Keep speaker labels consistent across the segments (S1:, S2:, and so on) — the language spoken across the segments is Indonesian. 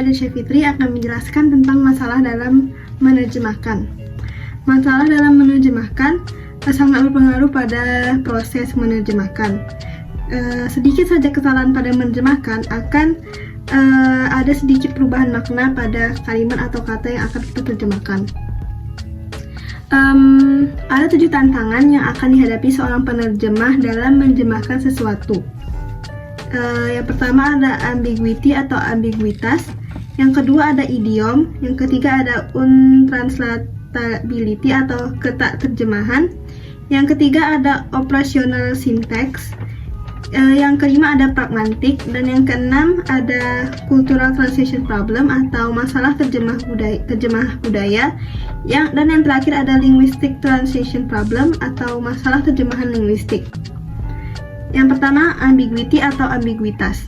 S1: dan Syafitri akan menjelaskan tentang masalah dalam menerjemahkan. Masalah dalam menerjemahkan sangat berpengaruh pada proses menerjemahkan. Sedikit saja kesalahan pada menerjemahkan akan ada sedikit perubahan makna pada kalimat atau kata yang akan kita terjemahkan. Ada 7 tantangan yang akan dihadapi seorang penerjemah dalam menerjemahkan sesuatu. Yang pertama ada ambiguity atau ambiguitas, yang kedua ada idiom, yang ketiga ada untranslatability atau ketak-terjemahan, yang ketiga ada operational syntax, yang kelima ada pragmatic, dan yang keenam ada cultural translation problem atau masalah terjemah budaya, dan yang terakhir ada linguistic translation problem atau masalah terjemahan linguistik. Yang pertama, ambiguity atau ambiguitas.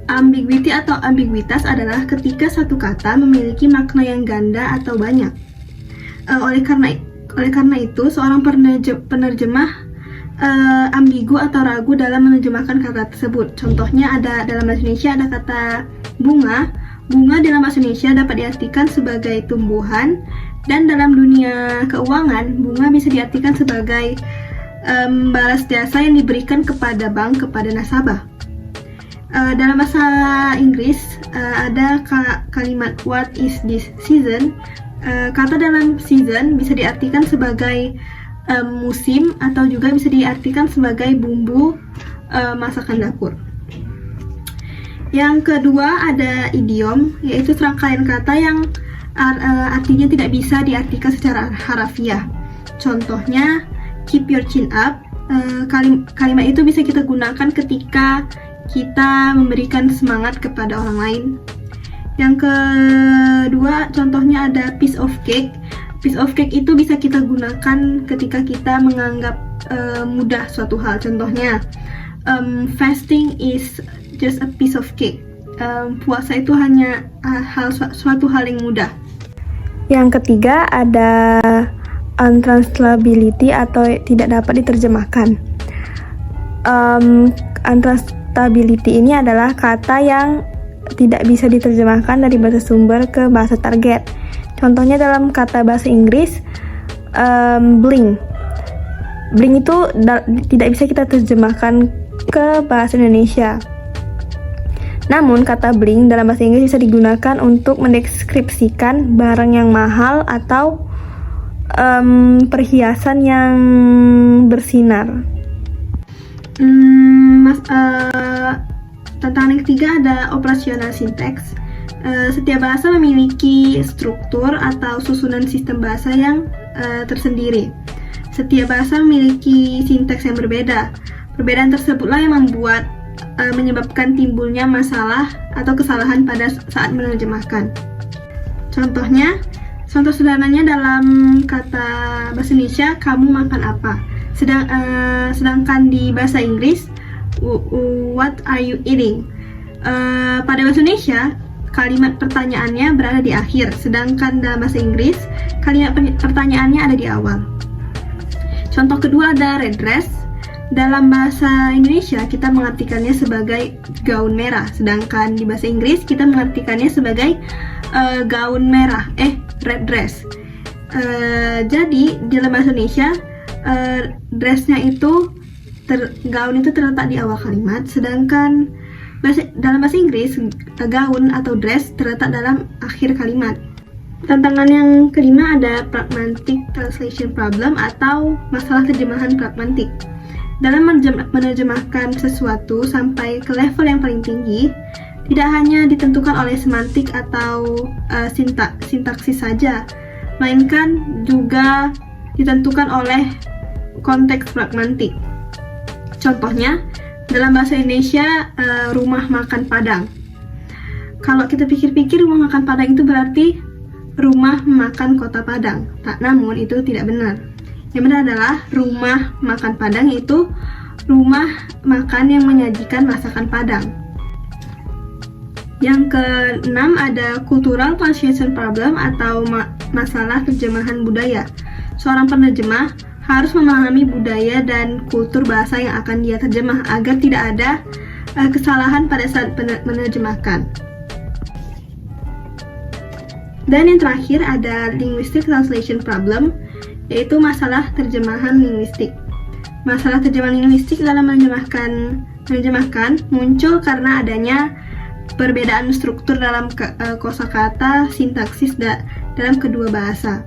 S1: Ambiguity atau ambiguitas adalah ketika satu kata memiliki makna yang ganda atau banyak. Oleh karena itu, seorang penerjemah ambigu atau ragu dalam menerjemahkan kata tersebut. Contohnya ada dalam bahasa Indonesia ada kata bunga. Bunga dalam bahasa Indonesia dapat diartikan sebagai tumbuhan, dan dalam dunia keuangan bunga bisa diartikan sebagai balas jasa yang diberikan kepada bank kepada nasabah. Dalam bahasa Inggris ada kalimat what is this season. Kata dalam season bisa diartikan sebagai musim atau juga bisa diartikan sebagai bumbu masakan dapur. Yang kedua ada idiom, yaitu serangkaian kata yang artinya tidak bisa diartikan secara harafiah. Contohnya keep your chin up. Kalimat itu bisa kita gunakan ketika kita memberikan semangat kepada orang lain. Yang kedua contohnya ada piece of cake. Piece of cake itu bisa kita gunakan ketika kita menganggap mudah suatu hal. Contohnya fasting is just a piece of cake. Puasa itu hanya suatu hal yang mudah. Yang ketiga ada untranslatability atau tidak dapat diterjemahkan. Untranslatability ini adalah kata yang tidak bisa diterjemahkan dari bahasa sumber ke bahasa target. Contohnya dalam kata bahasa Inggris bling. Bling itu tidak bisa kita terjemahkan ke bahasa Indonesia. Namun kata bling dalam bahasa Inggris bisa digunakan untuk mendeskripsikan barang yang mahal atau perhiasan yang bersinar. Tantangan yang ketiga ada operational syntax. Setiap bahasa memiliki struktur atau susunan sistem bahasa yang tersendiri. Setiap bahasa memiliki sintaks yang berbeda. Perbedaan tersebutlah yang menyebabkan timbulnya masalah atau kesalahan pada saat menerjemahkan. Contoh sederhananya dalam kata bahasa Indonesia, kamu makan apa? Sedangkan di bahasa Inggris, what are you eating? Pada bahasa Indonesia, kalimat pertanyaannya berada di akhir, sedangkan dalam bahasa Inggris, kalimat pertanyaannya ada di awal. Contoh kedua ada red dress. Dalam bahasa Indonesia, kita mengartikannya sebagai gaun merah, sedangkan di bahasa Inggris, kita mengartikannya sebagai gaun merah, red dress. Jadi dalam bahasa Indonesia dressnya itu gaun itu terletak di awal kalimat, sedangkan dalam bahasa Inggris gaun atau dress terletak dalam akhir kalimat. Tantangan yang kelima ada pragmatic translation problem atau masalah terjemahan pragmatik. Dalam menerjemahkan sesuatu sampai ke level yang paling tinggi, tidak hanya ditentukan oleh semantik atau sintaksis saja, melainkan juga ditentukan oleh konteks pragmatik. Contohnya, dalam bahasa Indonesia, rumah makan Padang. Kalau kita pikir-pikir, rumah makan Padang itu berarti rumah makan kota Padang. Namun itu tidak benar. Yang benar adalah rumah makan Padang itu rumah makan yang menyajikan masakan Padang. Yang keenam ada cultural translation problem atau masalah terjemahan budaya. Seorang penerjemah harus memahami budaya dan kultur bahasa yang akan dia terjemah agar tidak ada kesalahan pada saat menerjemahkan. Dan yang terakhir ada linguistic translation problem, yaitu masalah terjemahan linguistik. Masalah terjemahan linguistik dalam menerjemahkan muncul karena adanya perbedaan struktur dalam kosakata, sintaksis dalam kedua bahasa.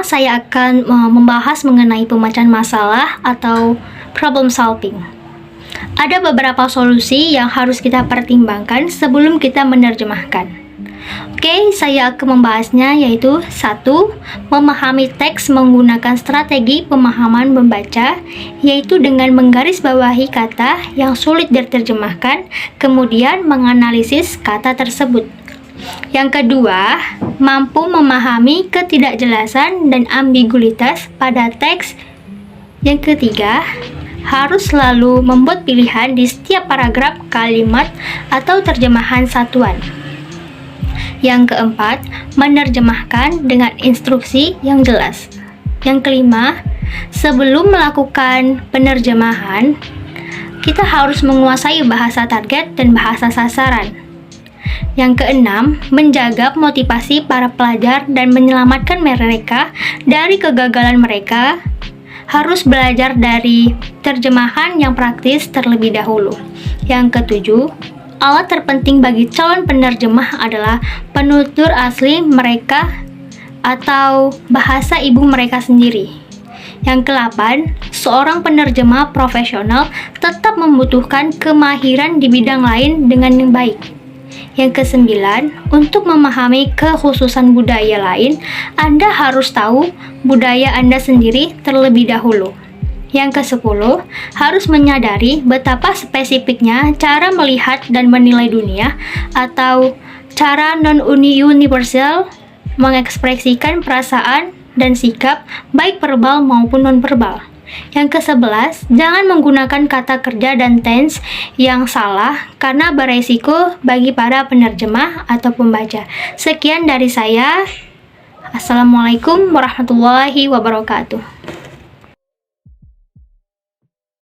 S2: Saya akan membahas mengenai pemecahan masalah atau problem solving. Ada beberapa solusi yang harus kita pertimbangkan sebelum kita menerjemahkan. Oke, saya akan membahasnya, yaitu 1. Memahami teks menggunakan strategi pemahaman membaca, yaitu dengan menggarisbawahi kata yang sulit diterjemahkan, kemudian menganalisis kata tersebut. Yang kedua, mampu memahami ketidakjelasan dan ambiguitas pada teks. Yang ketiga, harus selalu membuat pilihan di setiap paragraf, kalimat, atau terjemahan satuan. Yang keempat, menerjemahkan dengan instruksi yang jelas. Yang kelima, sebelum melakukan penerjemahan, kita harus menguasai bahasa target dan bahasa sasaran. Yang keenam, menjaga motivasi para pelajar dan menyelamatkan mereka dari kegagalan mereka. Harus belajar dari terjemahan yang praktis terlebih dahulu. Yang ketujuh, alat terpenting bagi calon penerjemah adalah penutur asli mereka atau bahasa ibu mereka sendiri. Yang ke-8, seorang penerjemah profesional tetap membutuhkan kemahiran di bidang lain dengan yang baik. Yang ke-9, untuk memahami kekhususan budaya lain, Anda harus tahu budaya Anda sendiri terlebih dahulu. Yang ke-10, harus menyadari betapa spesifiknya cara melihat dan menilai dunia atau cara non-universal mengekspresikan perasaan dan sikap baik verbal maupun non-verbal. Yang ke-11, jangan menggunakan kata kerja dan tense yang salah karena beresiko bagi para penerjemah atau pembaca. Sekian dari saya. Assalamualaikum warahmatullahi wabarakatuh.